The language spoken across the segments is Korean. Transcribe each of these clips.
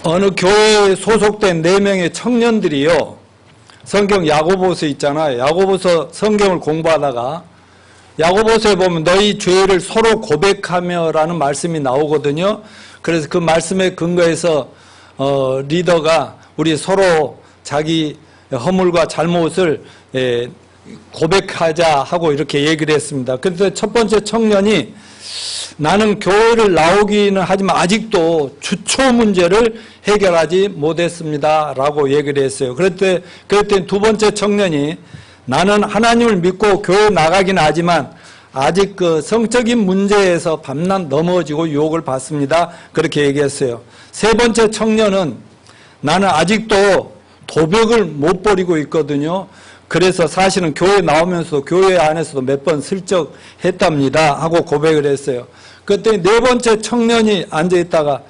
어느 교회에 소속된 4명의 청년들이요, 성경 야고보서 있잖아요. 야고보서 성경을 공부하다가 야고보서에 보면 너희 죄를 서로 고백하며라는 말씀이 나오거든요. 그래서 그 말씀에 근거해서 리더가 우리 서로 자기 허물과 잘못을 고백하자 하고 이렇게 얘기를 했습니다. 그런데 첫 번째 청년이 나는 교회를 나오기는 하지만 아직도 주초 문제를 해결하지 못했습니다 라고 얘기를 했어요. 그랬더니 두 번째 청년이 나는 하나님을 믿고 교회 나가긴 하지만 아직 그 성적인 문제에서 밤낮 넘어지고 유혹을 받습니다. 그렇게 얘기했어요. 세 번째 청년은 나는 아직도 도벽을 못 버리고 있거든요. 그래서 사실은 교회 나오면서도 교회 안에서도 몇 번 슬쩍 했답니다 하고 고백을 했어요. 그랬더니 네 번째 청년이 앉아있다가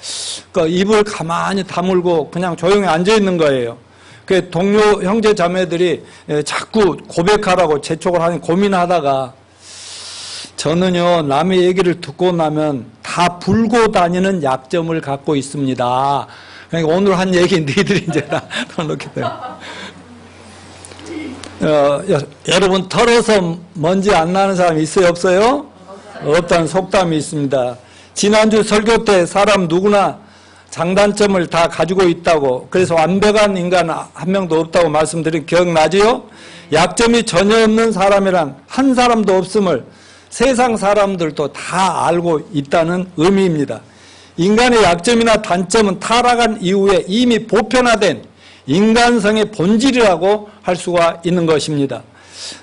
그 입을 가만히 다물고 그냥 조용히 앉아있는 거예요. 그 동료 형제 자매들이 자꾸 고백하라고 재촉을 하니 고민하다가 저는요 남의 얘기를 듣고 나면 다 불고 다니는 약점을 갖고 있습니다. 그러니까 오늘 한 얘기 니들이 이제 다 넣게 돼요. 여러분 털어서 먼지 안 나는 사람 있어요 없어요? 없다는 속담이 있습니다. 지난주 설교 때 사람 누구나 장단점을 다 가지고 있다고, 그래서 완벽한 인간 한 명도 없다고 말씀드린 기억나지요? 약점이 전혀 없는 사람이란 한 사람도 없음을 세상 사람들도 다 알고 있다는 의미입니다. 인간의 약점이나 단점은 타락한 이후에 이미 보편화된 인간성의 본질이라고 할 수가 있는 것입니다.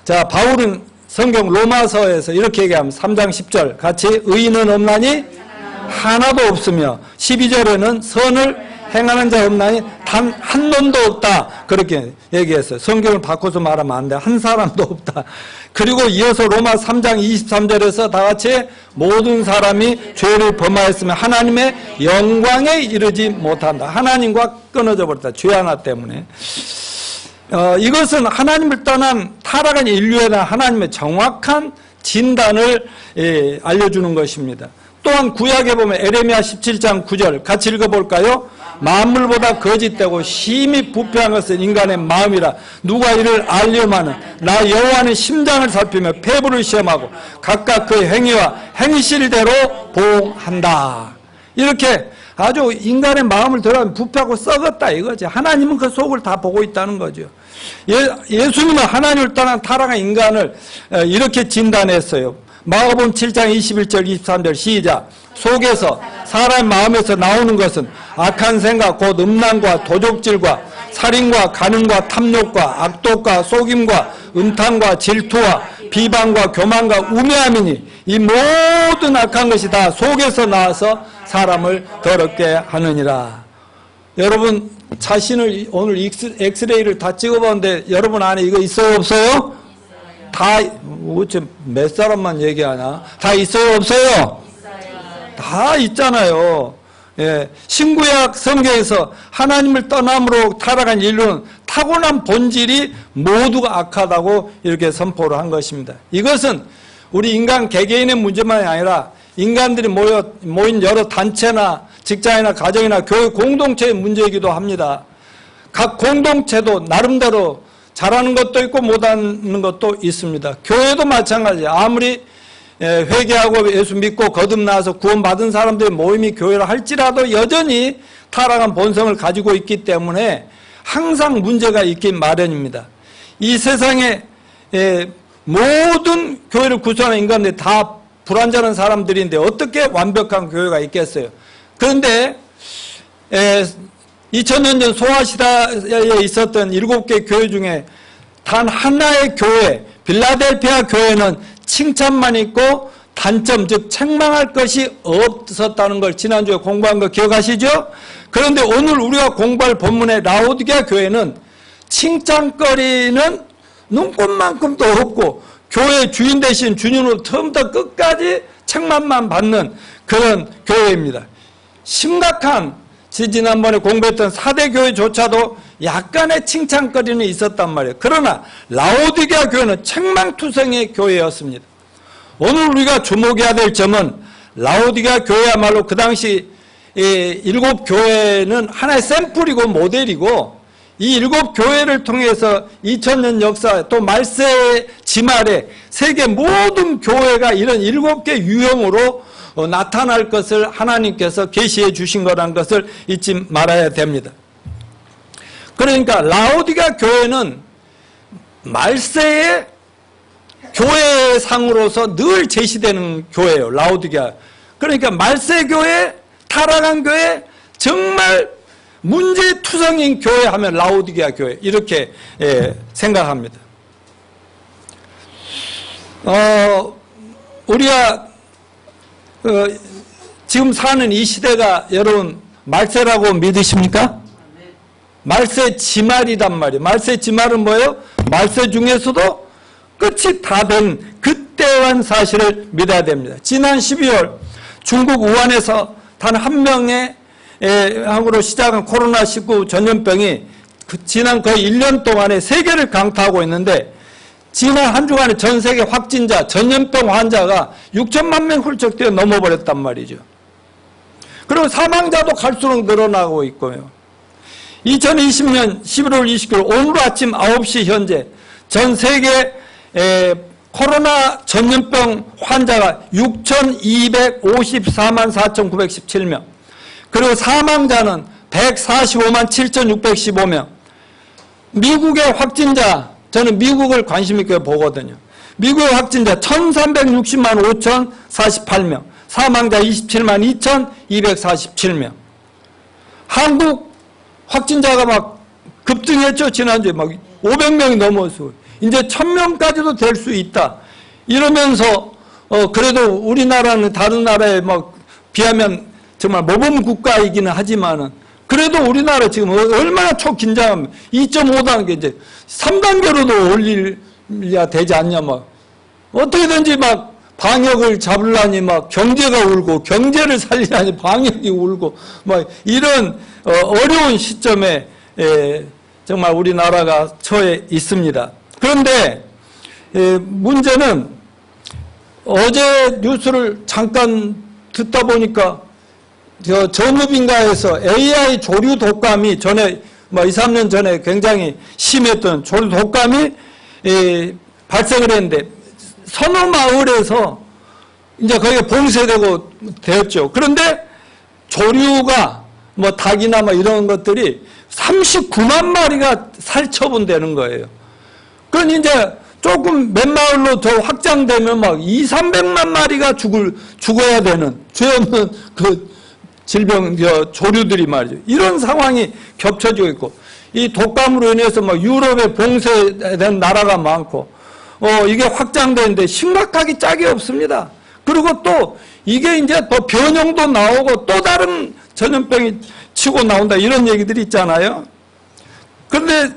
자, 바울은 성경 로마서에서 이렇게 얘기합니다. 3장 10절 같이 의인은 없나니 하나도 없으며 12절에는 선을 행하는 자 없나니 단 한 놈도 없다 그렇게 얘기했어요. 성경을 바꿔서 말하면 안 돼. 한 사람도 없다. 그리고 이어서 로마 3장 23절에서 다 같이 모든 사람이 죄를 범하였으면 하나님의 영광에 이르지 못한다. 하나님과 끊어져 버렸다. 죄 하나 때문에. 이것은 하나님을 떠난 타락한 인류에 대한 하나님의 정확한 진단을 알려주는 것입니다. 또한 구약에 보면 에레미야 17장 9절 같이 읽어볼까요? 만물보다 거짓되고 심히 부패한 것은 인간의 마음이라 누가 이를 알려마는 나 여호와는 심장을 살피며 폐부를 시험하고 각각 그의 행위와 행실대로 보응한다. 이렇게 아주 인간의 마음을 들어가면 부패하고 썩었다 이거지. 하나님은 그 속을 다 보고 있다는 거죠. 예수님은 하나님을 떠난 타락한 인간을 이렇게 진단했어요. 마가복음 7장 21절 23절 시작. 속에서 사람 마음에서 나오는 것은 악한 생각 곧 음란과 도적질과 살인과 간음과 탐욕과 악독과 속임과 음탕과 질투와 비방과 교만과 우매함이니 이 모든 악한 것이 다 속에서 나와서 사람을 더럽게 하느니라. 여러분 자신을 오늘 엑스레이를 다 찍어봤는데 여러분 안에 이거 있어요 없어요? 다 어째 몇 사람만 얘기하나? 다 있어요 없어요? 다 있잖아요. 예, 신구약 성경에서 하나님을 떠남으로 타락한 인류는 타고난 본질이 모두가 악하다고 이렇게 선포를 한 것입니다. 이것은 우리 인간 개개인의 문제만이 아니라 인간들이 모인 여러 단체나 직장이나 가정이나 교회 공동체의 문제이기도 합니다. 각 공동체도 나름대로 잘하는 것도 있고 못하는 것도 있습니다. 교회도 마찬가지예요. 아무리 회개하고 예수 믿고 거듭나서 구원받은 사람들의 모임이 교회를 할지라도 여전히 타락한 본성을 가지고 있기 때문에 항상 문제가 있긴 마련입니다. 이 세상에 모든 교회를 구성하는 인간들이 다 불완전한 사람들인데 어떻게 완벽한 교회가 있겠어요? 그런데 2000년 전 소아시다에 있었던 7개 교회 중에 단 하나의 교회, 빌라델피아 교회는 칭찬만 있고 단점, 즉 책망할 것이 없었다는 걸 지난주에 공부한 거 기억하시죠? 그런데 오늘 우리가 공부할 본문의 라오디게아 교회는 칭찬거리는 눈꽃만큼도 없고 교회 주인 대신 주님으로 처음부터 끝까지 책망만 받는 그런 교회입니다. 심각한 지난번에 공부했던 4대 교회조차도 약간의 칭찬거리는 있었단 말이에요. 그러나 라오디게아 교회는 책망투성의 교회였습니다. 오늘 우리가 주목해야 될 점은 라오디게아 교회야말로 그 당시 일곱 교회는 하나의 샘플이고 모델이고 이 일곱 교회를 통해서 2000년 역사 또 말세 지말에 세계 모든 교회가 이런 일곱 개 유형으로 나타날 것을 하나님께서 계시해 주신 거라는 것을 잊지 말아야 됩니다. 그러니까 라오디가 교회는 말세의 교회상으로서 늘 제시되는 교회예요. 라오디가. 그러니까 말세 교회, 타락한 교회, 정말 문제투성인 교회 하면 라오디게아 교회 이렇게 생각합니다. 우리가 지금 사는 이 시대가 여러분 말세라고 믿으십니까? 말세 지말이란 말이에요. 말세 지말은 뭐예요? 말세 중에서도 끝이 다 된 그때한 사실을 믿어야 됩니다. 지난 12월 중국 우한에서 단 한 명의 항으로 시작한 코로나19 전염병이 지난 거의 1년 동안에 세계를 강타하고 있는데 지난 한 주간에 전 세계 확진자, 전염병 환자가 6천만 명 훌쩍 뛰어 넘어버렸단 말이죠. 그리고 사망자도 갈수록 늘어나고 있고요. 2020년 11월 29일 오늘 아침 9시 현재 전 세계 코로나 전염병 환자가 6,254만 4,917명 그리고 사망자는 145만 7,615명 미국의 확진자 저는 미국을 관심 있게 보거든요. 미국의 확진자 1,360만 5,048명 사망자 27만 2,247명 한국 확진자가 막 급증했죠. 지난주에 막 500명이 넘어서 이제 1,000명까지도 될 수 있다. 이러면서 그래도 우리나라는 다른 나라에 막 비하면 정말 모범 국가이기는 하지만은 그래도 우리나라 지금 얼마나 초긴장하면 2.5단계 이제 3단계로도 올려야 되지 않냐 막 어떻게든지 막 방역을 잡으려니 막 경제가 울고 경제를 살리려니 방역이 울고 막 이런 어려운 시점에 정말 우리나라가 처해 있습니다. 그런데 문제는 어제 뉴스를 잠깐 듣다 보니까 전업인가에서 AI 조류 독감이 전에 2, 3년 전에 굉장히 심했던 조류 독감이 발생을 했는데 서너 마을에서 이제 거기가 봉쇄되고 되었죠. 그런데 조류가 닭이나 이런 것들이 39만 마리가 살처분되는 거예요. 그건 이제 조금 몇 마을로 더 확장되면 200~300만 마리가 죽어야 되는 죄 없는 그 질병, 조류들이 말이죠. 이런 상황이 겹쳐지고 있고, 이 독감으로 인해서 유럽에 봉쇄된 나라가 많고, 이게 확장되는데 심각하기 짝이 없습니다. 그리고 또 이게 이제 더 변형도 나오고 또 다른 전염병이 치고 나온다 이런 얘기들이 있잖아요. 그런데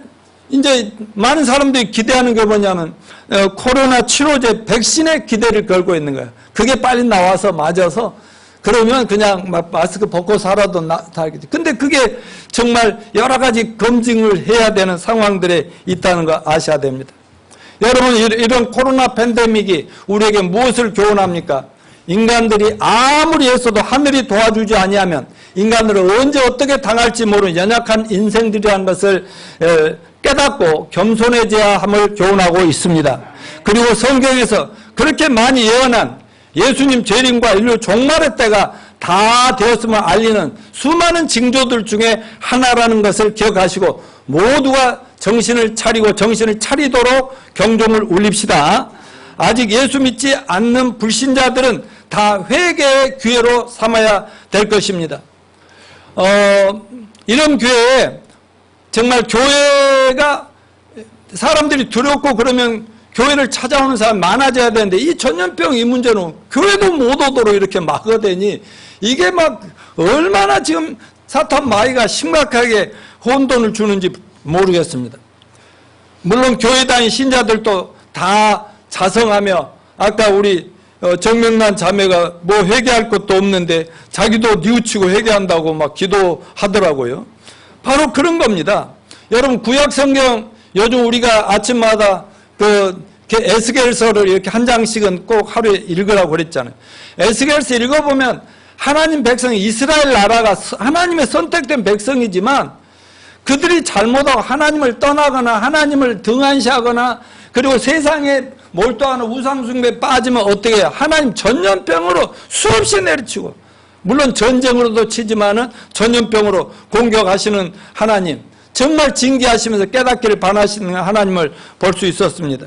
이제 많은 사람들이 기대하는 게 뭐냐면 코로나 치료제 백신에 기대를 걸고 있는 거예요. 그게 빨리 나와서 맞아서 그러면 그냥 마스크 벗고 살아도 다르겠지. 근데 그게 정말 여러 가지 검증을 해야 되는 상황들에 있다는 거 아셔야 됩니다. 여러분 이런 코로나 팬데믹이 우리에게 무엇을 교훈합니까? 인간들이 아무리 했어도 하늘이 도와주지 아니하면 인간들은 언제 어떻게 당할지 모르는 연약한 인생들이라는 것을 깨닫고 겸손해져야 함을 교훈하고 있습니다. 그리고 성경에서 그렇게 많이 예언한 예수님 재림과 인류 종말의 때가 다 되었음을 알리는 수많은 징조들 중에 하나라는 것을 기억하시고 모두가 정신을 차리고 정신을 차리도록 경종을 울립시다. 아직 예수 믿지 않는 불신자들은 다 회개의 기회로 삼아야 될 것입니다. 이런 기회에 정말 교회가 사람들이 두렵고 그러면 교회를 찾아오는 사람이 많아져야 되는데 이 전염병 이 문제는 교회도 못 오도록 이렇게 막으더니 이게 얼마나 지금 사탄 마귀가 심각하게 혼돈을 주는지 모르겠습니다. 물론 교회 다닌 신자들도 다 자성하며 아까 우리 정명란 자매가 회개할 것도 없는데 자기도 뉘우치고 회개한다고 기도하더라고요. 바로 그런 겁니다. 여러분 구약 성경 요즘 우리가 아침마다 에스겔서를 이렇게 한 장씩은 꼭 하루에 읽으라고 그랬잖아요. 에스겔서 읽어보면 하나님 백성 이스라엘 나라가 하나님의 선택된 백성이지만 그들이 잘못하고 하나님을 떠나거나 하나님을 등한시하거나 그리고 세상에 몰두하는 우상숭배에 빠지면 어떻게 해요? 하나님 전염병으로 수없이 내리치고, 물론 전쟁으로도 치지만은 전염병으로 공격하시는 하나님, 정말 징계하시면서 깨닫기를 바라시는 하나님을 볼 수 있었습니다.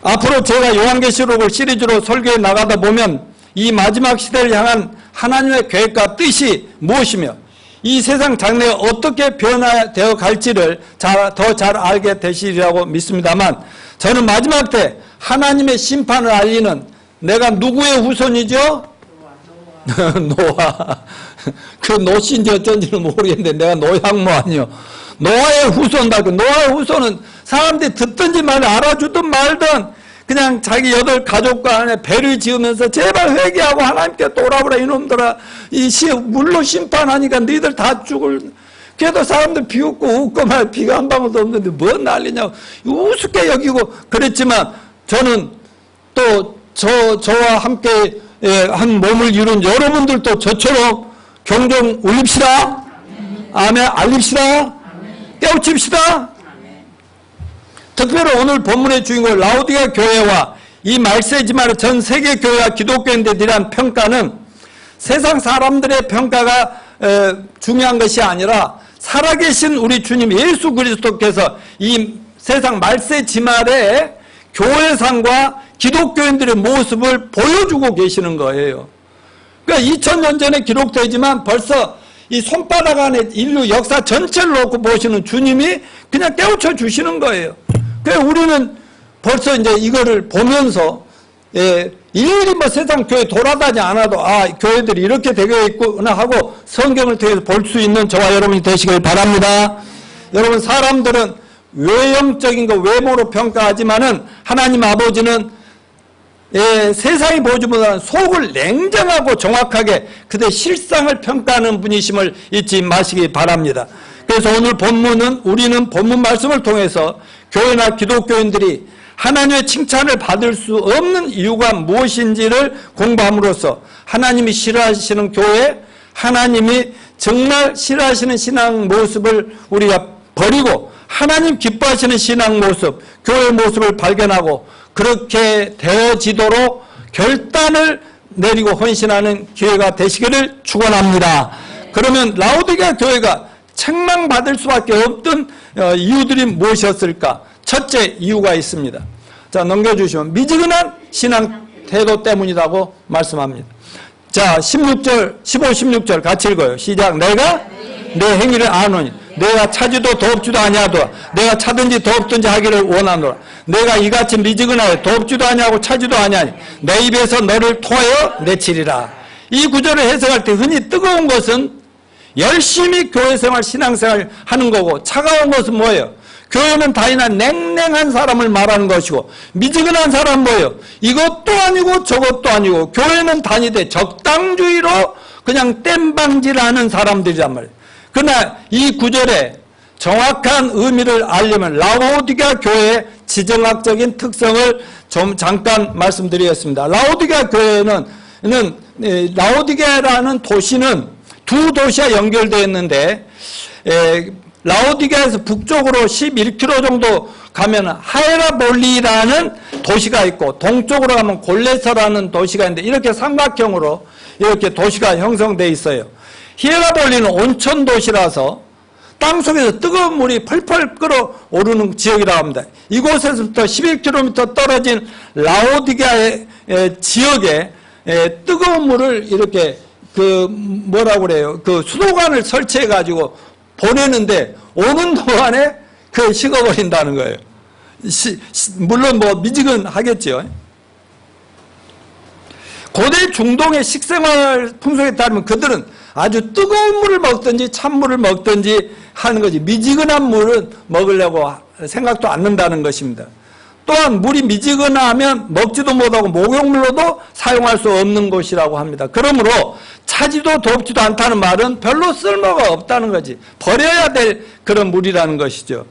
앞으로 제가 요한계시록을 시리즈로 설교해 나가다 보면 이 마지막 시대를 향한 하나님의 계획과 뜻이 무엇이며 이 세상 장래가 어떻게 변화되어 갈지를 더 잘 알게 되시리라고 믿습니다만, 저는 마지막 때 하나님의 심판을 알리는, 내가 누구의 후손이죠? 노아. 그 노신지 어쩐지는 모르겠는데 내가 노양모 아니요. 노아의 후손다. 그 노아의 후손은 사람들이 듣든지 말든 알아주든 말든 그냥 자기 여덟 가족과 안에 배를 지으면서 제발 회개하고 하나님께 돌아오라 이놈들아, 물로 심판하니까 너희들 다 죽을. 그래도 사람들 비웃고 웃고 말, 비가 한 방울도 없는데 뭔 난리냐고 우습게 여기고 그랬지만, 저는 또 저와 함께 한 몸을 이룬 여러분들도 저처럼 경종 울립시다. 아멘. 알립시다. 깨우칩시다. 특별히 오늘 본문의 주인공 라오디게아 교회와 이 말세지만 전 세계 교회와 기독교인들에 대한 평가는 세상 사람들의 평가가 중요한 것이 아니라 살아계신 우리 주님 예수 그리스도께서 이 세상 말세지말에 교회상과 기독교인들의 모습을 보여주고 계시는 거예요. 그러니까 2000년 전에 기록되지만 벌써 이 손바닥 안에 인류 역사 전체를 놓고 보시는 주님이 그냥 깨우쳐 주시는 거예요. 그래서 우리는 벌써 이제 이거를 보면서 일일이 뭐 세상 교회 돌아다니지 않아도 교회들이 이렇게 되어 있구나 하고 성경을 통해서 볼 수 있는 저와 여러분이 되시길 바랍니다. 여러분, 사람들은 외형적인 거 외모로 평가하지만은 하나님 아버지는 세상이 보여주보다는 속을 냉정하고 정확하게 그들의 실상을 평가하는 분이심을 잊지 마시기 바랍니다. 그래서 오늘 본문은, 우리는 본문 말씀을 통해서 교회나 기독교인들이 하나님의 칭찬을 받을 수 없는 이유가 무엇인지를 공부함으로써 하나님이 싫어하시는 교회, 하나님이 정말 싫어하시는 신앙 모습을 우리가 버리고 하나님 기뻐하시는 신앙 모습, 교회의 모습을 발견하고 그렇게 되어지도록 결단을 내리고 헌신하는 기회가 되시기를 축원합니다. 그러면 라오디게아 교회가 책망받을 수밖에 없던 이유들이 무엇이었을까? 첫째 이유가 있습니다. 자, 넘겨주시면 미지근한 신앙 태도 때문이라고 말씀합니다. 자, 16절, 15, 16절 같이 읽어요. 시작. 내가 내 행위를 아노니 내가 차지도 더럽지도 아니하도다. 내가 차든지 더럽든지 하기를 원하노라. 내가 이같이 미지근하여 더럽지도 아니하고 차지도 아니하니 내 입에서 너를 토하여 내치리라. 이 구절을 해석할 때 흔히 뜨거운 것은 열심히 교회생활, 신앙생활 하는 거고, 차가운 것은 뭐예요? 교회는 다이나 냉랭한 사람을 말하는 것이고, 미지근한 사람은 뭐예요? 이것도 아니고 저것도 아니고, 교회는 다니되 적당주의로 그냥 땜방질하는 사람들이란 말이에요. 그러나 이 구절에 정확한 의미를 알려면 라오디게아 교회의 지정학적인 특성을 좀 잠깐 말씀드리겠습니다. 라오디게아 교회는, 라오디게아라는 도시는 두 도시와 연결되어 있는데, 라오디게아에서 북쪽으로 11km 정도 가면 하에라볼리라는 도시가 있고, 동쪽으로 가면 골레서라는 도시가 있는데, 이렇게 삼각형으로 이렇게 도시가 형성되어 있어요. 히에라볼리는 온천 도시라서 땅속에서 뜨거운 물이 펄펄 끓어오르는 지역이라고 합니다. 이곳에서부터 11km 떨어진 라오디게아의 지역에 뜨거운 물을 이렇게 뭐라고 그래요? 수도관을 설치해 가지고 보내는데 오는 동안에 식어버린다는 거예요. 물론 뭐 미지근하겠죠. 고대 중동의 식생활 풍속에 따르면 그들은 아주 뜨거운 물을 먹든지 찬물을 먹든지 하는 거지, 미지근한 물은 먹으려고 생각도 않는다는 것입니다. 또한 물이 미지근하면 먹지도 못하고 목욕물로도 사용할 수 없는 곳이라고 합니다. 그러므로 차지도 덥지도 않다는 말은 별로 쓸모가 없다는 거지, 버려야 될 그런 물이라는 것이죠.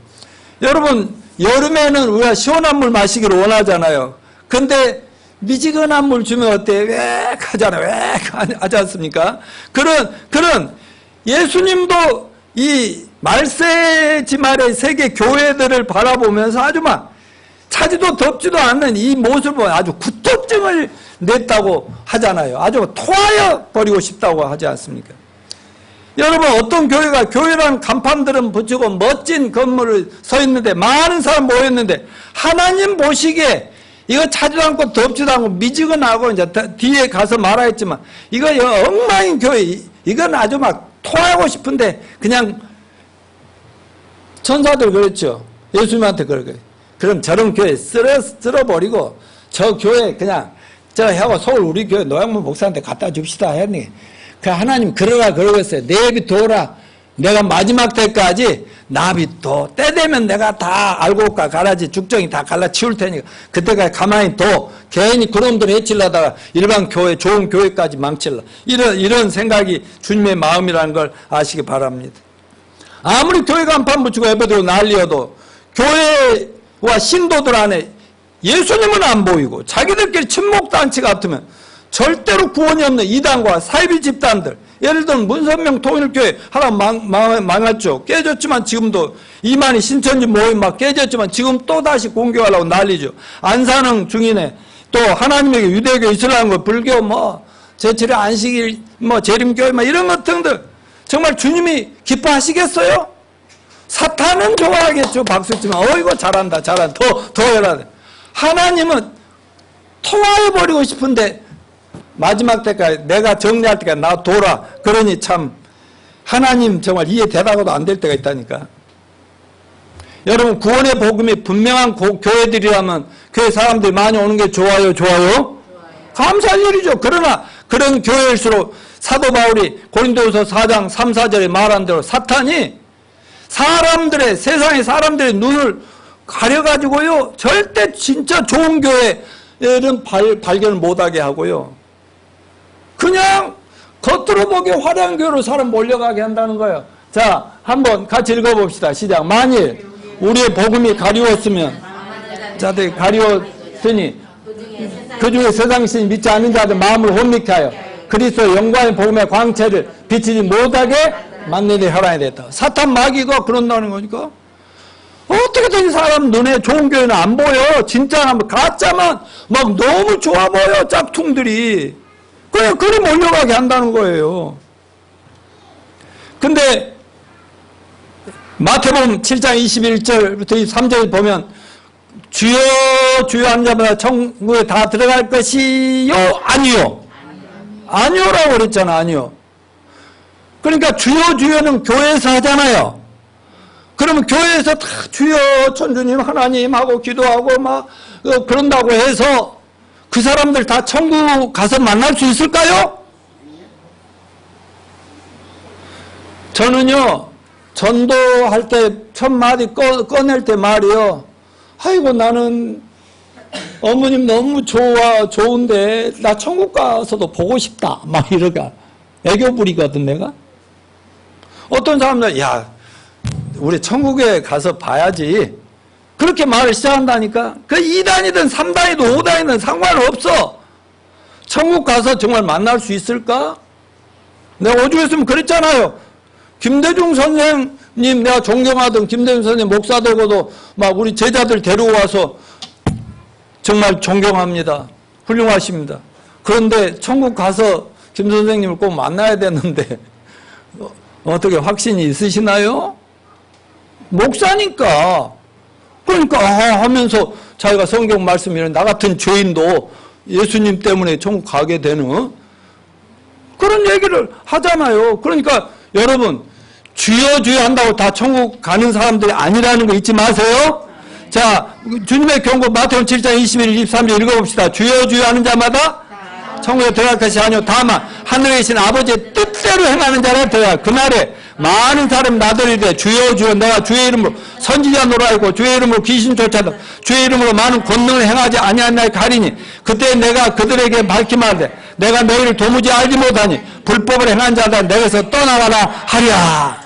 여러분, 여름에는 우리가 시원한 물 마시기를 원하잖아요. 근데 미지근한 물 주면 어때? 왜 하잖아. 왜 하지 않습니까? 그런 예수님도 이 말세지 말의 세계 교회들을 바라보면서 아주 막 차지도 덥지도 않는 이 모습을 아주 구토증을 냈다고 하잖아요. 아주 토하여 버리고 싶다고 하지 않습니까? 여러분, 어떤 교회가 교회라는 간판들은 붙이고 멋진 건물을 서 있는데 많은 사람 모였는데 하나님 보시기에 이거 차지도 않고 덥지도 않고 미지근하고 이제 뒤에 가서 말하겠지만 이거 엉망인 교회, 이건 아주 막 토하고 싶은데 그냥 천사들 그랬죠. 예수님한테 그러게. 그럼 저런 교회 쓸어버리고 저 교회 그냥 저 하고 서울 우리 교회 노양문 목사한테 갖다 줍시다 했니. 그 하나님 그러라 그러겠어요. 내비 둬라. 내가 마지막 때까지 나비도 때 되면 내가 다 알고 올까 가라지 죽정이 다 갈라치울 테니까 그때까지 가만히 둬. 괜히 그놈들 해치려다가 일반 교회 좋은 교회까지 망칠라. 이런 생각이 주님의 마음이라는 걸 아시기 바랍니다. 아무리 교회 간판 붙이고 예배드리고 난리여도 교회와 신도들 안에 예수님은 안 보이고 자기들끼리 친목단체 같으면 절대로 구원이 없는 이단과 사이비 집단들, 예를 들면 문선명 통일교회 하나 망했죠. 깨졌지만 지금도 이만희 신천지 모임 막 깨졌지만 지금 또 다시 공격하려고 난리죠. 안산흥 중인회 또 하나님에게 유대교 이슬람 불교 제철의 안식일 재림교회 이런 것 등등 정말 주님이 기뻐하시겠어요? 사탄은 좋아하겠죠. 박수치면 어이구 잘한다 더 해라. 하나님은 토하여버리고 싶은데 마지막 때까지 내가 정리할 때까지 나 둬라. 그러니 참 하나님 정말 이해되다가도 안 될 때가 있다니까. 여러분, 구원의 복음이 분명한 교회들이라면 교회 사람들이 많이 오는 게 좋아요? 감사할 일이죠. 그러나 그런 교회일수록 사도 바울이 고린도후서 4장 3, 4절에 말한 대로 사탄이 세상의 사람들의 눈을 가려가지고요 절대 진짜 좋은 교회는 발견을 못하게 하고요 그냥 겉으로 보기에 화려한 교회로 사람 몰려가게 한다는 거예요. 자, 한번 같이 읽어봅시다. 시작. 만일 우리의 복음이 가리웠으면 자들이 가리웠으니 그 중에 세상 신이 믿지 않는 자들 마음을 혼미케 하여 그리스도의 영광의 복음의 광채를 비치지 못하게 만내리 혈안이 됐다. 사탄 마귀가 그런다는 거니까 어떻게든 사람 눈에 좋은 교회는 안 보여. 진짜 가짜만 막 너무 좋아 보여. 짝퉁들이. 그냥 그리 몰려가게 한다는 거예요. 근데 마태복음 7장 21절부터 23절 보면 주여 주여 하는 자마다 천국에 다 들어갈 것이요? 아니요? 아니요라고 그랬잖아. 아니요. 그러니까 주여 주여는 교회에서 하잖아요. 그러면 교회에서 다 주여 천주님 하나님 하고 기도하고 그런다고 해서 그 사람들 다 천국 가서 만날 수 있을까요? 저는요 전도할 때 첫 마디 꺼낼 때 말이요 아이고 나는 어머님 너무 좋은데 나 천국 가서도 보고 싶다 막 이러가 애교 부리거든 내가. 어떤 사람들 야 우리 천국에 가서 봐야지 그렇게 말을 시작한다니까. 그 2단이든 3단이든 5단이든 상관없어. 천국 가서 정말 만날 수 있을까? 내가 오죽했으면 그랬잖아요. 김대중 선생님 내가 존경하던 김대중 선생님 목사 되고도 막 우리 제자들 데려와서 정말 존경합니다. 훌륭하십니다. 그런데 천국 가서 김 선생님을 꼭 만나야 되는데 어떻게 확신이 있으시나요? 목사니까. 그러니까 하면서 자기가 성경 말씀이란 나 같은 죄인도 예수님 때문에 천국 가게 되는 그런 얘기를 하잖아요. 그러니까 여러분 주여 주여 한다고 다 천국 가는 사람들이 아니라는 거 잊지 마세요. 자, 주님의 경고 마태복음 7장 21, 23절 읽어봅시다. 주여 주여 하는 자마다 천국에 들어갈 것이 아니오 다만 하늘에 계신 아버지의 뜻대로 행하는 자라 들어갈. 그날에 많은 사람이 나더이르되 주여 주여 내가 주의 이름으로 선지자 노라하고 주의 이름으로 귀신 쫓아도 주의 이름으로 많은 권능을 행하지 아니하나이 가리니 그때 내가 그들에게 밝히 말하되 내가 너희를 도무지 알지 못하니 불법을 행한 자다 내게서 떠나가라 하랴.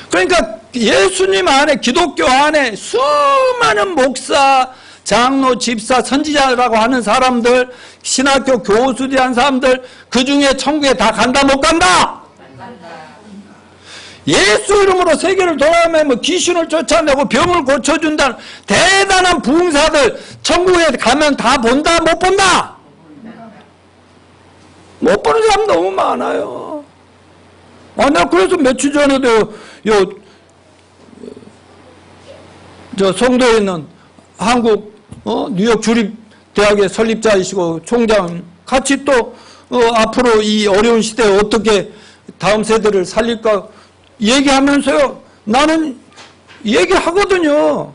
그러니까 예수님 안에 기독교 안에 수많은 목사 장로, 집사, 선지자라고 하는 사람들, 신학교 교수들한 사람들, 그 중에 천국에 다 간다, 못 간다? 예수 이름으로 세계를 돌아다니며 귀신을 쫓아내고 병을 고쳐준다는 대단한 부흥사들 천국에 가면 다 본다, 못 본다? 못 보는 사람 너무 많아요. 나 그래서 며칠 전에도 저 송도에 있는 한국 뉴욕 주립대학의 설립자이시고 총장 같이 또 앞으로 이 어려운 시대에 어떻게 다음 세대를 살릴까 얘기하면서요. 나는 얘기하거든요.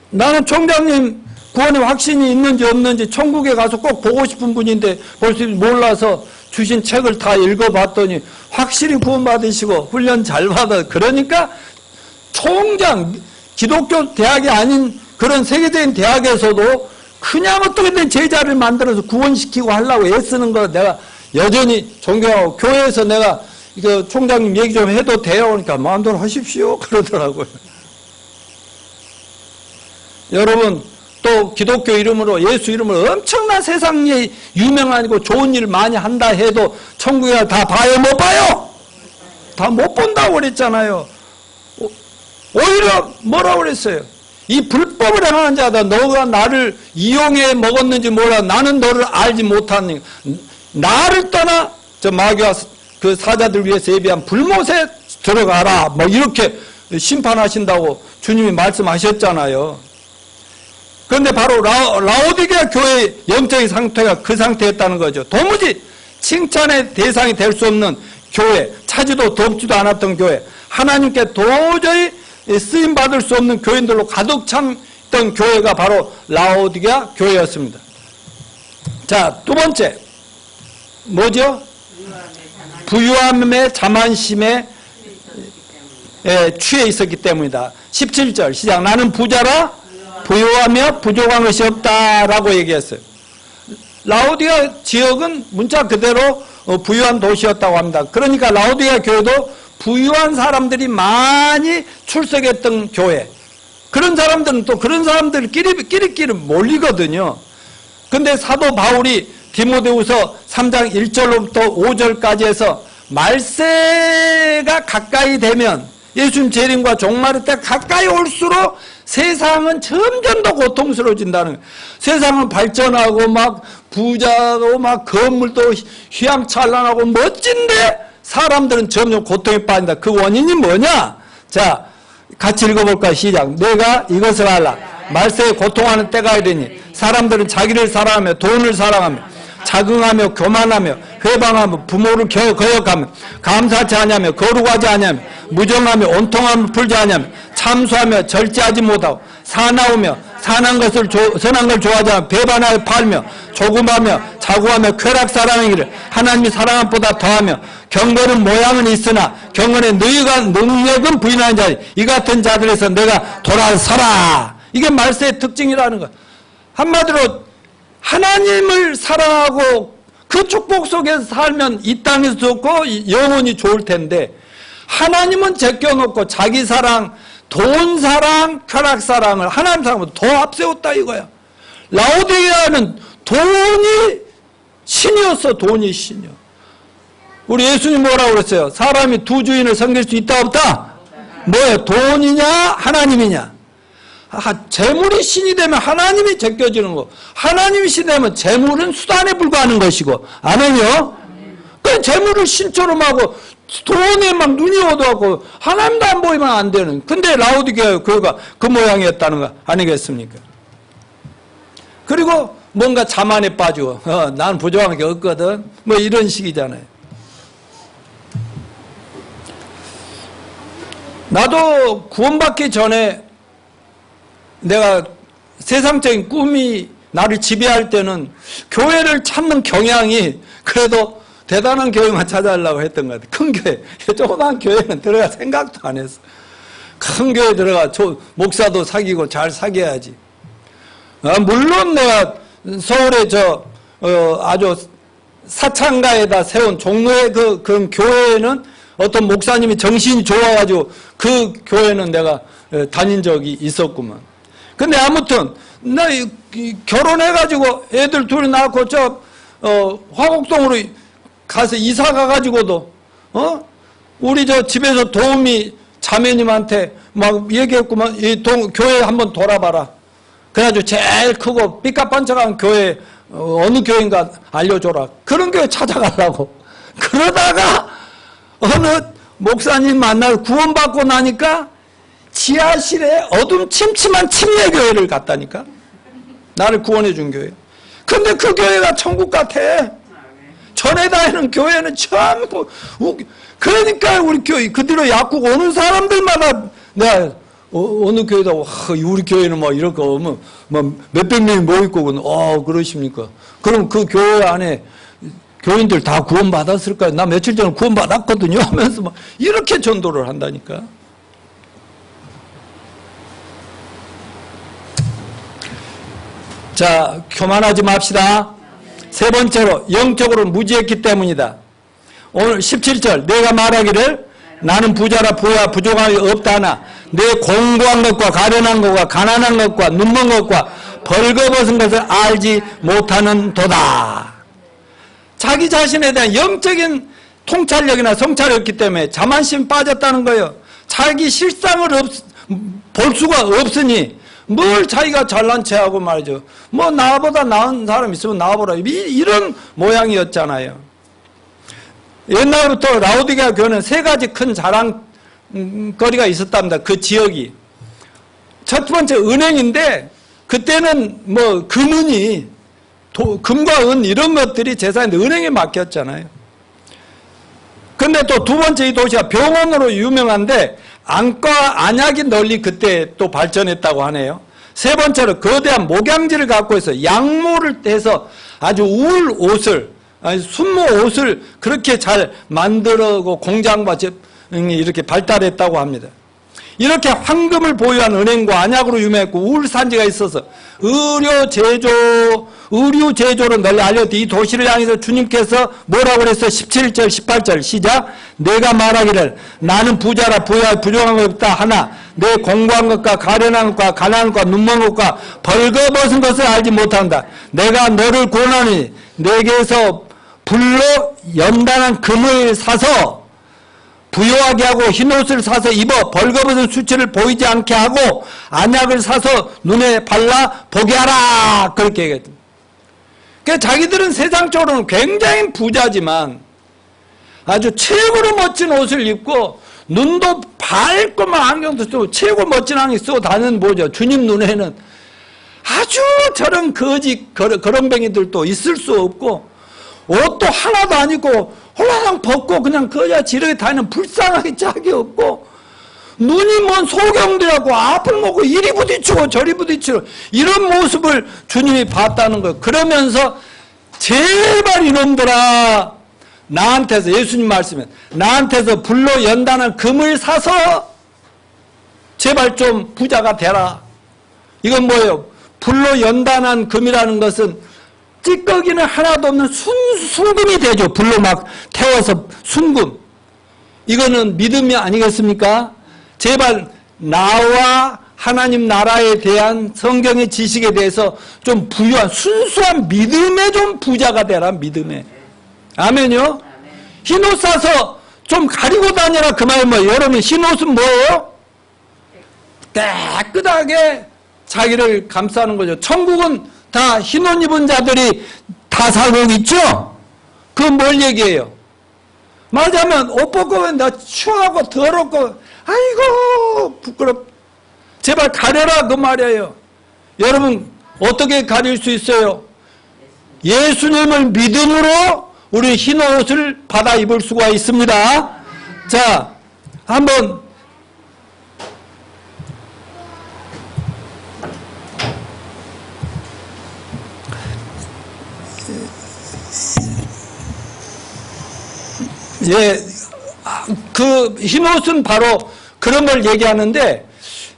나는 총장님 구원의 확신이 있는지 없는지 천국에 가서 꼭 보고 싶은 분인데 벌써 몰라서 주신 책을 다 읽어봤더니 확실히 구원받으시고 훈련 잘 받아. 그러니까 총장, 기독교 대학이 아닌 그런 세계적인 대학에서도 그냥 어떻게든 제자를 만들어서 구원시키고 하려고 애쓰는 거 내가 여전히 존경하고, 교회에서 내가 이거 총장님 얘기 좀 해도 돼요? 그러니까 마음대로 하십시오 그러더라고요. 여러분, 또 기독교 이름으로, 예수 이름으로 엄청난 세상에 유명하고 좋은 일 많이 한다 해도 천국에 다 봐요, 못 봐요? 다 못 본다고 그랬잖아요. 오히려 뭐라고 그랬어요? 이 불법을 행하는 자다, 너가 나를 이용해 먹었는지 몰라. 나는 너를 알지 못하니 나를 떠나 저 마귀와 그 사자들 위해서 예비한 불못에 들어가라, 뭐 이렇게 심판하신다고 주님이 말씀하셨잖아요. 그런데 바로 라오디게아 교회의 영적인 상태가 그 상태였다는 거죠. 도무지 칭찬의 대상이 될 수 없는 교회, 차지도 덥지도 않았던 교회, 하나님께 도저히 쓰임받을 수 없는 교인들로 가득 찼던 교회가 바로 라오디게아 교회였습니다. 자, 두 번째 뭐죠? 부유함의 자만심에 취해 있었기 때문이다. 17절 시작. 나는 부자라 부유하며 부족한 것이 없다라고 얘기했어요. 라오디게아 지역은 문자 그대로 부유한 도시였다고 합니다. 그러니까 라오디게아 교회도 부유한 사람들이 많이 출석했던 교회. 그런 사람들은 또 그런 사람들끼리 몰리거든요. 근데 사도 바울이 디모데후서 3장 1절로부터 5절까지 해서 말세가 가까이 되면, 예수님 재림과 종말의 때 가까이 올수록 세상은 점점 더 고통스러워진다는 거예요. 세상은 발전하고 막 부자고 막 건물도 휘황찬란하고 멋진데 사람들은 점점 고통에 빠진다. 그 원인이 뭐냐? 자, 같이 읽어볼까요? 시작. 내가 이것을 알라. 말세에 고통하는 때가 이르니 사람들은 자기를 사랑하며 돈을 사랑하며 자긍하며 교만하며 회방하며 부모를 거역하며 감사치 아니하며 거룩하지 아니하며 무정하며 온통함을 풀지 아니하며 참수하며 절제하지 못하고 사나우며 선한 걸 좋아하지 않으며 배반하여 팔며 조금하며 자고하며 쾌락 사랑하기를 하나님이 사랑함보다 더하며 경건은 모양은 있으나 경건의 능력은 부인하는 자니 이 같은 자들에서 내가 돌아서라. 이게 말세의 특징이라는 것. 한마디로 하나님을 사랑하고 그 축복 속에서 살면 이 땅에서 좋고 영원히 좋을 텐데, 하나님은 제껴놓고 자기 사랑, 돈 사랑, 쾌락 사랑을 하나님 사랑보다 더 앞세웠다 이거야. 라오디게아는 돈이 신이었어. 돈이 신이요. 우리 예수님 뭐라고 그랬어요? 사람이 두 주인을 섬길 수 있다 없다? 뭐예요? 돈이냐 하나님이냐? 재물이 신이 되면 하나님이 제껴지는 거, 하나님이 신이 되면 재물은 수단에 불과하는 것이고, 아멘요? 그 재물을 신처럼 하고 돈에 막 눈이 어두웠고 하나님도 안 보이면 안 되는. 근데 라오디게아 교회가 그 모양이었다는 거 아니겠습니까? 그리고 뭔가 자만에 빠지고 난 부족한 게 없거든, 뭐 이런 식이잖아요. 나도 구원받기 전에 내가 세상적인 꿈이 나를 지배할 때는 교회를 찾는 경향이 그래도 대단한 교회만 찾아가려고 했던 것 같아요. 큰 교회. 조그만 교회는 들어갈 생각도 안 했어. 큰 교회 들어가 목사도 사귀고 잘 사귀어야지. 물론 내가 서울에 아주 사창가에다 세운 종로의 그런 교회는 어떤 목사님이 정신이 좋아가지고 그 교회는 내가 다닌 적이 있었구만. 근데 아무튼 나 결혼해가지고 애들 둘이 낳고 화곡동으로 가서 이사 가가지고도 우리 집에서 도우미 자매님한테 막 얘기했구만. 교회 한번 돌아봐라. 그래가지고 제일 크고 삐까뻔쩍한 교회 어느 교회인가 알려줘라. 그런 교회 찾아가려고. 그러다가 어느 목사님 만나서 구원받고 나니까 지하실에 어둠침침한 침례교회를 갔다니까. 나를 구원해 준 교회. 근데 그 교회가 천국 같아. 전에 다니는 교회는 참 그러니까 우리 교회 그 뒤로 약국 오는 사람들마다 내가 어느 교회다 우리 교회는 뭐 이렇게 뭐 몇백 명이 모이고 그러십니까? 그럼 그 교회 안에 교인들 다 구원받았을까요? 나 며칠 전에 구원받았거든요 하면서 막 이렇게 전도를 한다니까. 자, 교만하지 맙시다. 세 번째로 영적으로 무지했기 때문이다. 오늘 17절 내가 말하기를 나는 부자라 부족함이 없다 하나 내 공고한 것과 가련한 것과 가난한 것과 눈먼 것과 벌거벗은 것을 알지 못하는 도다. 자기 자신에 대한 영적인 통찰력이나 성찰이 없기 때문에 자만심 빠졌다는 거예요. 자기 실상을 볼 수가 없으니 뭘 자기가 잘난 체하고 말이죠. 뭐 나보다 나은 사람 있으면 나와보라. 이런 모양이었잖아요. 옛날부터 라오디게아 교회는 세 가지 큰 자랑거리가 있었답니다. 그 지역이. 첫 번째 은행인데 그때는 뭐 금과 은 이런 것들이 재산인데 은행에 맡겼잖아요. 근데 또 두 번째 이 도시가 병원으로 유명한데 안과 안약이 널리 그때 또 발전했다고 하네요. 세 번째로 거대한 목양지를 갖고 있어 양모를 해서 아주 울 옷을 순모 옷을 그렇게 잘 만들고 공장과 이렇게 발달했다고 합니다. 이렇게 황금을 보유한 은행과 안약으로 유명했고 울 산지가 있어서 의류 제조로 널리 알려진 이 도시를 향해서 주님께서 뭐라고 그랬어? 17절 18절 시작. 내가 말하기를 나는 부자라 부족한 것 없다 하나 내 공고한 것과 가련한 것과 가난한 것과 눈먼 것과 벌거벗은 것을 알지 못한다. 내가 너를 구원하니 내게서 불로 연단한 금을 사서 부요하게 하고 흰옷을 사서 입어 벌거벗은 수치를 보이지 않게 하고 안약을 사서 눈에 발라 보게 하라. 그렇게 얘기했다. 그러니까 자기들은 세상적으로는 굉장히 부자지만 아주 최고로 멋진 옷을 입고 눈도 밝고 막 안경도 쓰고 최고 멋진 안경 쓰고 다니는 뭐죠. 주님 눈에는 아주 저런 거렁뱅이들도 있을 수 없고 옷도 하나도 안 입고 홀라당 벗고 그냥 거지같이 이렇게 다니는 불쌍하게 짝이 없고 눈이 먼 소경들하고 앞을 먹고 이리 부딪히고 저리 부딪히고 이런 모습을 주님이 봤다는 거예요. 그러면서 제발 이놈들아 나한테서 예수님 말씀에 나한테서 불로 연단한 금을 사서 제발 좀 부자가 되라. 이건 뭐예요? 불로 연단한 금이라는 것은 찌꺼기는 하나도 없는 순금이 되죠. 불로 막 태워서 순금. 이거는 믿음이 아니겠습니까? 제발 나와 하나님 나라에 대한 성경의 지식에 대해서 좀 부유한 순수한 믿음에 좀 부자가 되라. 믿음에. 아멘요? 흰옷 사서 좀 가리고 다녀라. 그 말은 뭐예요? 여러분 흰옷은 뭐예요? 깨끗하게 자기를 감싸는 거죠. 천국은 다 흰옷 입은 자들이 다 살고 있죠? 그건 뭘 얘기해요? 말하자면 옷 벗고 나 추하고 더럽고 아이고 부끄럽 제발 가려라 그 말이에요. 여러분 어떻게 가릴 수 있어요? 예수님을 믿음으로 우리 흰옷을 받아 입을 수가 있습니다. 자, 한번 예, 그 흰옷은 바로 그런 걸 얘기하는데,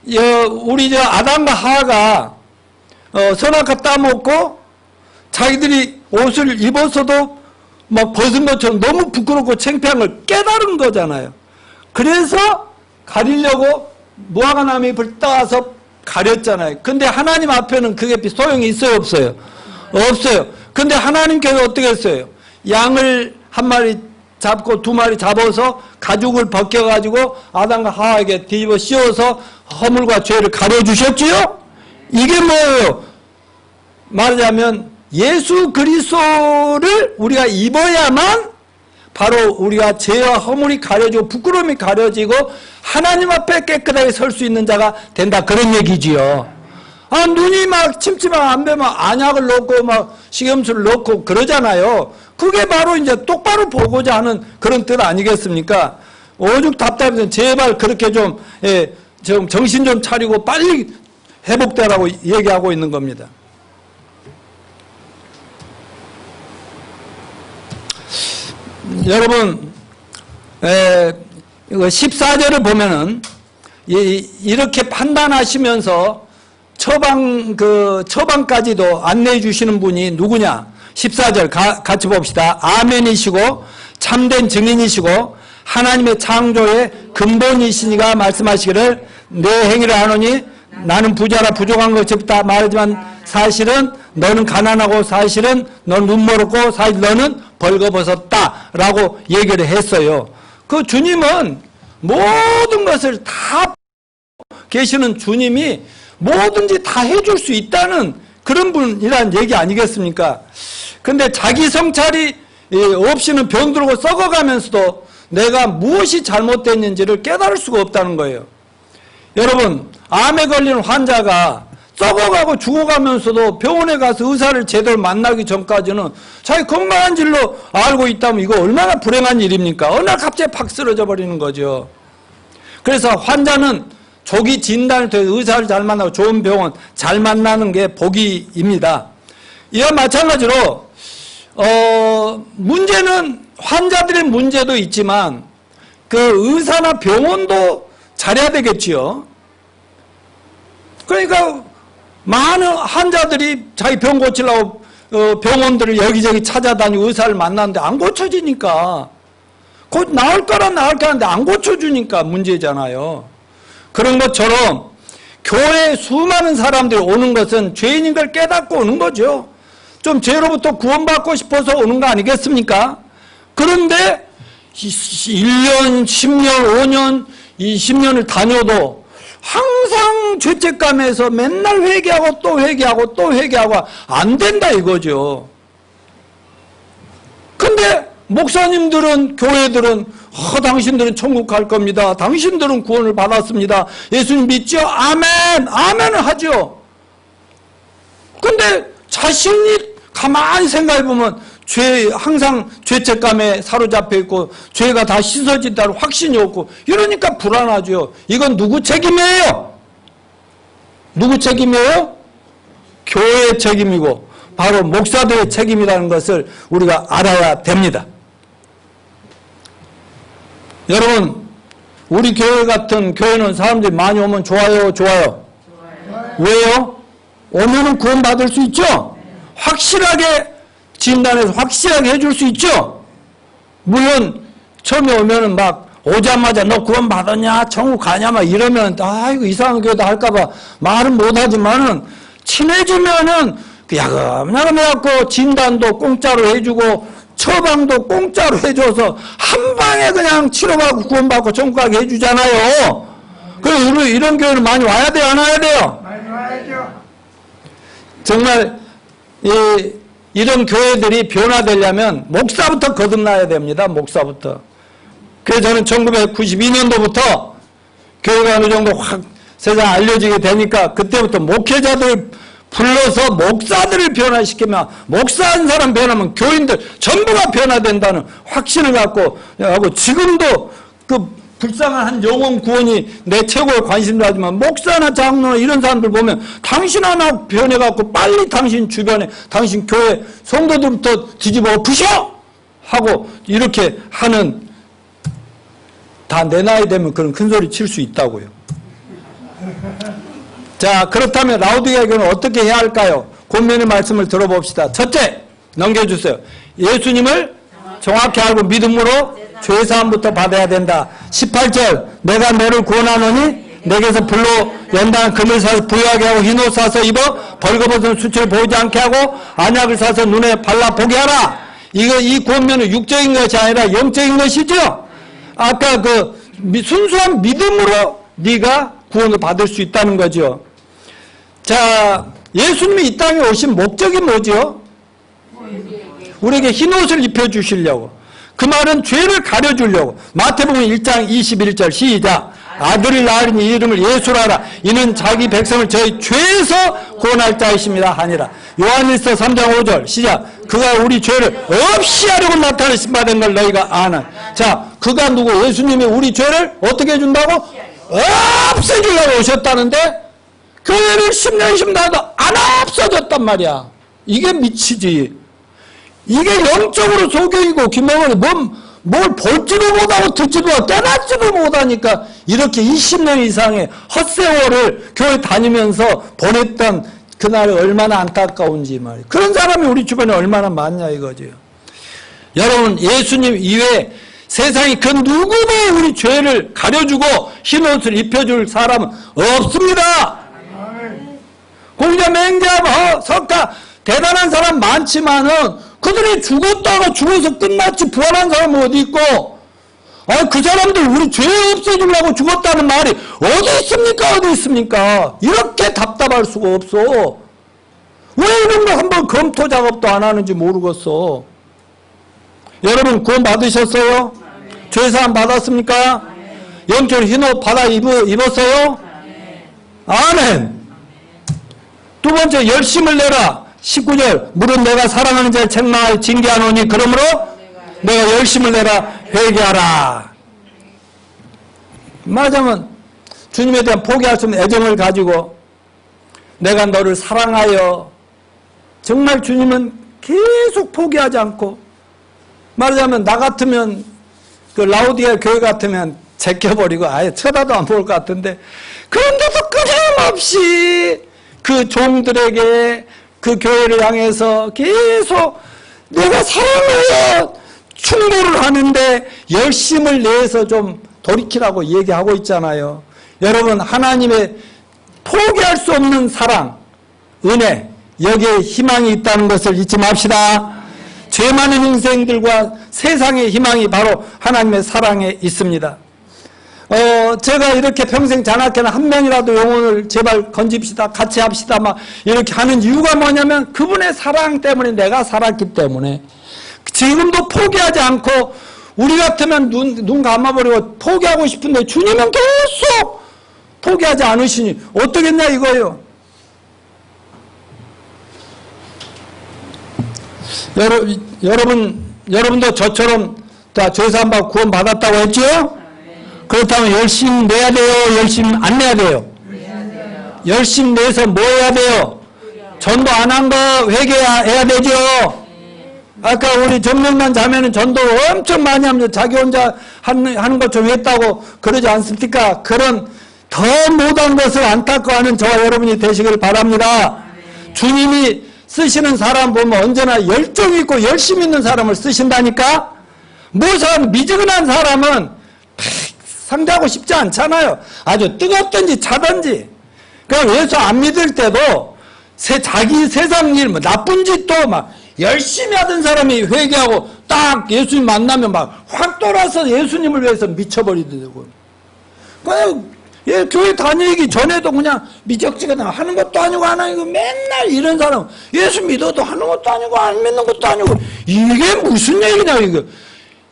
우리 아담과 하와가 선악과 따먹고 자기들이 옷을 입었어도 막 벗은 것처럼 너무 부끄럽고 창피한 걸 깨달은 거잖아요. 그래서 가리려고 무화과 나무 잎을 따서 가렸잖아요. 근데 하나님 앞에는 그게 소용이 있어요, 없어요? 없어요. 근데 하나님께서 어떻게 했어요? 양을 한 마리 잡고 두 마리 잡아서 가죽을 벗겨가지고 아담과 하와에게 뒤집어 씌워서 허물과 죄를 가려주셨지요? 이게 뭐예요? 말하자면 예수 그리스도를 우리가 입어야만 바로 우리가 죄와 허물이 가려지고 부끄러움이 가려지고 하나님 앞에 깨끗하게 설 수 있는 자가 된다, 그런 얘기지요. 아, 눈이 막 침침하고 안 뵈면 안약을 넣고 막 식염수를 넣고 그러잖아요. 그게 바로 이제 똑바로 보고자 하는 그런 뜻 아니겠습니까? 오죽 답답해서 제발 그렇게 좀 정신 좀 차리고 빨리 회복되라고 얘기하고 있는 겁니다. 여러분, 이거 14절을 보면은 이렇게 판단하시면서 처방까지도 안내해 주시는 분이 누구냐? 14절 같이 봅시다. 아멘이시고 참된 증인이시고 하나님의 창조의 근본이시니가 말씀하시기를 내 행위를 하노니 나는 부자라 부족한 것이 없다 말하지만 사실은 너는 가난하고 사실은 너는 눈멀었고 사실 너는 벌거벗었다 라고 얘기를 했어요. 그 주님은 모든 것을 다 계시는 주님이 뭐든지 다 해줄 수 있다는 그런 분이라는 얘기 아니겠습니까? 근데 자기 성찰이 없이는 병들고 썩어가면서도 내가 무엇이 잘못됐는지를 깨달을 수가 없다는 거예요. 여러분, 암에 걸린 환자가 썩어가고 죽어가면서도 병원에 가서 의사를 제대로 만나기 전까지는 자기 건강한 줄로 알고 있다면 이거 얼마나 불행한 일입니까? 어느 날 갑자기 팍 쓰러져 버리는 거죠. 그래서 환자는 조기 진단을 통해서 의사를 잘 만나고 좋은 병원 잘 만나는 게 복이입니다. 이와 마찬가지로 문제는 환자들의 문제도 있지만 그 의사나 병원도 잘해야 되겠지요. 그러니까 많은 환자들이 자기 병 고치려고 병원들을 여기저기 찾아다니고 의사를 만나는데 안 고쳐지니까 곧 나을 거란 나을 거라는데 안 고쳐주니까 문제잖아요. 그런 것처럼 교회에 수많은 사람들이 오는 것은 죄인인 걸 깨닫고 오는 거죠. 좀 죄로부터 구원받고 싶어서 오는 거 아니겠습니까? 그런데 1년, 10년, 5년, 20년을 다녀도 항상 죄책감에서 맨날 회개하고 또 회개하고 또 회개하고 안 된다 이거죠. 근데 목사님들은, 교회들은 당신들은 천국 갈 겁니다. 당신들은 구원을 받았습니다. 예수님 믿죠? 아멘! 아멘을 하죠. 근데 자신이 가만히 생각해보면 항상 죄책감에 사로잡혀 있고 죄가 다 씻어진다는 확신이 없고 이러니까 불안하죠. 이건 누구 책임이에요? 누구 책임이에요? 교회의 책임이고 바로 목사들의 책임이라는 것을 우리가 알아야 됩니다. 여러분, 우리 교회 같은 교회는 사람들이 많이 오면 좋아요, 좋아요? 왜요? 오면은 구원받을 수 있죠? 확실하게 진단해서 확실하게 해줄 수 있죠? 물론 처음에 오면은 막 오자마자 너 구원 받았냐? 천국 가냐? 막 이러면 아이고 이상한 교회다 할까봐 말은 못하지만은 친해지면은 야금야금 해갖고 진단도 공짜로 해주고 처방도 공짜로 해줘서 한 방에 그냥 치료받고 구원받고 천국 가게 해주잖아요. 그래서 이런 교회는 많이 와야 돼요? 안 와야 돼요? 많이 와야죠. 정말 이런 교회들이 변화되려면 목사부터 거듭나야 됩니다. 목사부터. 그래서 저는 1992년도부터 교회가 어느 정도 확 세상 알려지게 되니까 그때부터 목회자들 불러서 목사들을 변화시키면 목사 한 사람 변하면 교인들 전부가 변화된다는 확신을 갖고 하고 지금도 그 불쌍한 한 영혼 구원이 내 최고의 관심사지만 목사나 장로나 이런 사람들 보면 당신 하나 변해갖고 빨리 당신 주변에 당신 교회 성도들부터 뒤집어 엎으셔! 하고 이렇게 하는 다 내 나이 되면 그런 큰 소리 칠 수 있다고요. 자, 그렇다면 라우디게아 교회는 어떻게 해야 할까요? 권면의 말씀을 들어봅시다. 첫째, 넘겨주세요. 예수님을 정확히 알고 믿음으로 죄사함부터 받아야 된다. 18절, 내가 너를 구원하노니 내게서 불로 연단한 금을 사서 부유하게 하고 흰옷 사서 입어 벌거벗은 수치를 보이지 않게 하고 안약을 사서 눈에 발라 보게 하라. 이 구원면은 육적인 것이 아니라 영적인 것이죠. 아까 그 순수한 믿음으로 네가 구원을 받을 수 있다는 거죠. 자, 예수님이 이 땅에 오신 목적이 뭐죠? 우리에게 흰옷을 입혀주시려고. 그 말은 죄를 가려주려고. 마태복음 1장 21절 시작. 아들을 낳으니 이름을 예수라 하라. 이는 자기 백성을 저희 죄에서 구원할 자이십니다 하니라. 요한일서 3장 5절 시작. 그가 우리 죄를 없이 하려고 나타내신 바 된 걸 너희가 아나. 자, 그가 누구? 예수님이 우리 죄를 어떻게 해준다고? 없애주려고 오셨다는데 교회를 10년 심다도 안 없어졌단 말이야. 이게 미치지. 이게 영적으로 소경이고 김명훈이 뭘 볼지도 못하고 듣지도 못하고 깨닫지도 못하니까 이렇게 20년 이상의 헛세월을 교회 다니면서 보냈던 그날이 얼마나 안타까운지 말이에요. 그런 사람이 우리 주변에 얼마나 많냐 이거죠. 여러분, 예수님 이외에 세상에 그 누구도 우리 죄를 가려주고 흰옷을 입혀줄 사람은 없습니다. 공자, 맹자, 석가 대단한 사람 많지만은 그들이 죽었다가 죽어서 끝났지 부활한 사람은 어디 있고, 그 사람들 우리 죄 없애주려고 죽었다는 말이 어디 있습니까? 어디 있습니까? 이렇게 답답할 수가 없어. 왜 이런 거 한번 검토 작업도 안 하는지 모르겠어. 여러분 구원 받으셨어요? 죄사함 받았습니까? 영적으로 흰옷 받아 입었어요? 아멘. 두 번째, 열심을 내라. 19절, 물은 내가 사랑하는 자를 책망하여 징계하노니 그러므로 내가 열심을 내라. 회개하라. 말하자면 주님에 대한 포기할 수 없는 애정을 가지고 내가 너를 사랑하여, 정말 주님은 계속 포기하지 않고, 말하자면 나 같으면 그 라우디아 교회 같으면 제껴버리고 아예 쳐다도 안 볼 것 같은데, 그런데도 끊임없이 그 종들에게 그 교회를 향해서 계속 내가 사랑하여 충고를 하는데 열심을 내서 좀 돌이키라고 얘기하고 있잖아요. 여러분, 하나님의 포기할 수 없는 사랑, 은혜, 여기에 희망이 있다는 것을 잊지 맙시다. 죄 많은 인생들과 세상의 희망이 바로 하나님의 사랑에 있습니다. 제가 이렇게 평생 잔악회는 한 명이라도 영혼을 제발 건집시다, 같이 합시다, 막 이렇게 하는 이유가 뭐냐면 그분의 사랑 때문에, 내가 살았기 때문에. 지금도 포기하지 않고, 우리 같으면 눈 감아버리고 포기하고 싶은데 주님은 계속 포기하지 않으시니 어떻겠냐 이거예요. 여러분도 저처럼 다 죄사함 받고 구원 받았다고 했죠? 그렇다면 열심히 내야 돼요? 열심히 안 내야 돼요? 열심히 내서 뭐 해야 돼요? 전도 안 한 거 회개해야 되죠? 아까 우리 전명만 자매는 전도 엄청 많이 합니다. 자기 혼자 하는 것 좀 했다고 그러지 않습니까? 그런 더 못한 것을 안타까워하는 저와 여러분이 되시길 바랍니다. 주님이 쓰시는 사람 보면 언제나 열정 있고 열심 있는 사람을 쓰신다니까? 무슨 미지근한 사람은 상대하고 싶지 않잖아요. 아주 뜨겁든지 차든지. 그러니까 예수 안 믿을 때도 자기 세상 일, 나쁜 짓도 막 열심히 하던 사람이 회개하고 딱 예수님 만나면 막 확 돌아서 예수님을 위해서 미쳐버리더라고요. 그냥 교회 다니기 전에도 그냥 미적지근하게 하는 것도 아니고 안 하고 맨날 이런 사람, 예수 믿어도 하는 것도 아니고 안 믿는 것도 아니고, 이게 무슨 얘기냐 이거.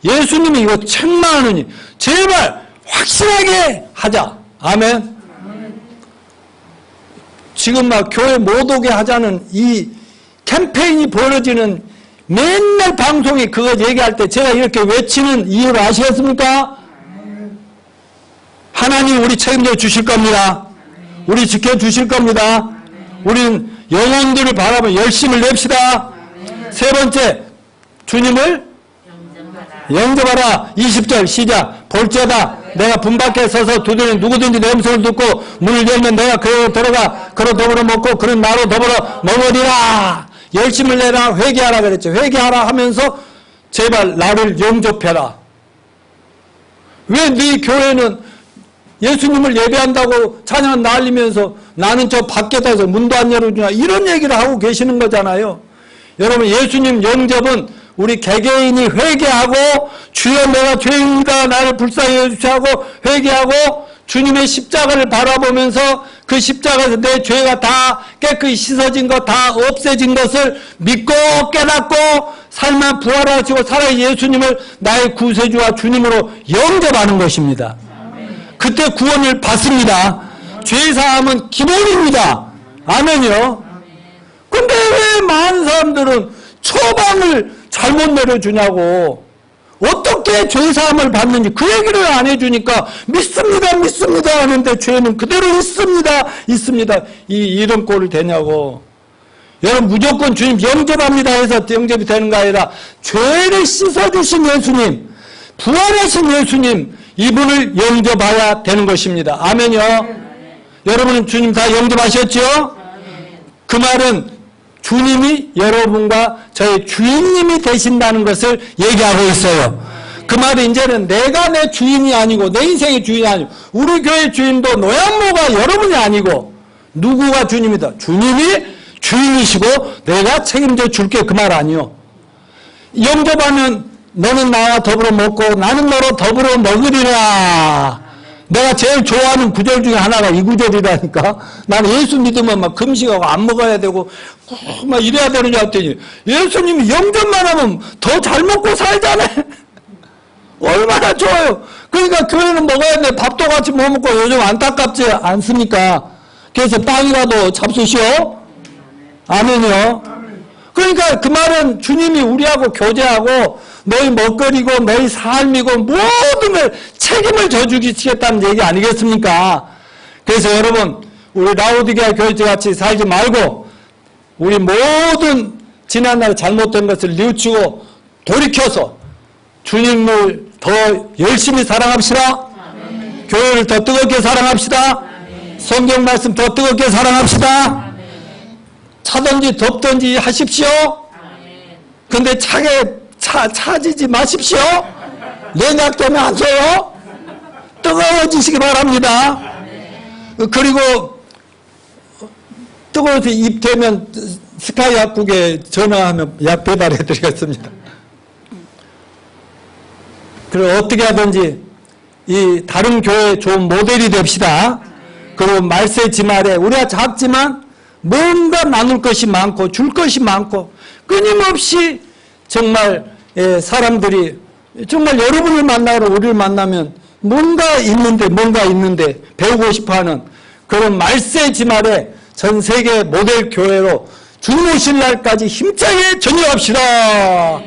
예수님이 이거 책망하느니 제발 확실하게 하자. 아멘. 지금 막 교회 못 오게 하자는 이 캠페인이 벌어지는, 맨날 방송에 그거 얘기할 때 제가 이렇게 외치는 이유를 아시겠습니까? 하나님 우리 책임져 주실 겁니다. 우리 지켜주실 겁니다. 우리는 영혼들을 바라보며 열심을 냅시다. 세 번째, 주님을 영접하라. 20절 시작. 볼지어다 내가 문 밖에 서서 두드리는 누구든지 내 음성을 듣고 문을 열면 내가 그로 들어가 그로 더불어 먹고 그는 나로 더불어 먹으리라. 열심을 내라. 회개하라 그랬죠. 회개하라 하면서 제발 나를 영접해라. 왜 네 교회는 예수님을 예배한다고 찬양 날리면서 나는 저 밖에다서 문도 안 열어주냐 이런 얘기를 하고 계시는 거잖아요. 여러분 예수님 영접은 우리 개개인이 회개하고 주여 내가 죄인이다 나를 불쌍히 여주시고 하고 회개하고 주님의 십자가를 바라보면서 그 십자가에서 내 죄가 다 깨끗이 씻어진 것 다 없애진 것을 믿고 깨닫고 살만 부활하시고 살아계신 예수님을 나의 구세주와 주님으로 영접하는 것입니다. 그때 구원을 받습니다. 죄사함은 기본입니다. 아멘이요. 근데 왜 많은 사람들은 처방을 잘못 내려주냐고. 어떻게 죄사함을 받는지 그 얘기를 안 해주니까 믿습니다 믿습니다 하는데 죄는 그대로 있습니다 이런 꼴을 되냐고. 여러분 무조건 주님 영접합니다 해서 영접이 되는 거 아니라 죄를 씻어주신 예수님 부활하신 예수님 이분을 영접해야 되는 것입니다. 아멘이요. 여러분은 주님 다 영접하셨죠? 그 말은 주님이 여러분과 저의 주인님이 되신다는 것을 얘기하고 있어요. 그 말은 이제는 내가 내 주인이 아니고 내 인생의 주인이 아니고 우리 교회 주인도 노양모가 여러분이 아니고 누구가 주님이다. 주님이 주인이시고 내가 책임져 줄게 그 말 아니요. 영접하면 너는 나와 더불어 먹고 나는 너로 더불어 먹으리라. 내가 제일 좋아하는 구절 중에 하나가 이 구절이라니까. 나는 예수 믿으면 막 금식하고 안 먹어야 되고 막 이래야 되는 줄 알았더니 예수님이 영접만 하면 더 잘 먹고 살잖아요. 얼마나 좋아요. 그러니까 교회는 먹어야 돼. 밥도 같이 못 먹고 요즘 안타깝지 않습니까? 그래서 빵이라도 잡수시오. 아멘이요. 그러니까 그 말은 주님이 우리하고 교제하고 너희 먹거리고 너희 삶이고 모든 걸 책임을 져주시겠다는 얘기 아니겠습니까? 그래서 여러분 우리 라오디게아 교회같이 살지 말고 우리 모든 지난날에 잘못된 것을 뉘우치고 돌이켜서 주님을 더 열심히 사랑합시다. 아멘. 교회를 더 뜨겁게 사랑합시다. 아멘. 성경 말씀 더 뜨겁게 사랑합시다. 아멘. 차든지 덥든지 하십시오. 아멘. 근데 차지지 마십시오. 연약 때문에 안 써요. 뜨거워지시기 바랍니다. 그리고 뜨거워서 입 대면 스카이 약국에 전화하면 약 배달해 드리겠습니다. 그리고 어떻게 하든지 이 다른 교회에 좋은 모델이 됩시다. 그리고 말세 지말에 우리가 작지만 뭔가 나눌 것이 많고 줄 것이 많고 끊임없이 정말 사람들이 정말 여러분을 만나러 우리를 만나면 뭔가 있는데 배우고 싶어하는 그런 말세 지말에 전 세계 모델 교회로 주님 오실 날까지 힘차게 전념합시다.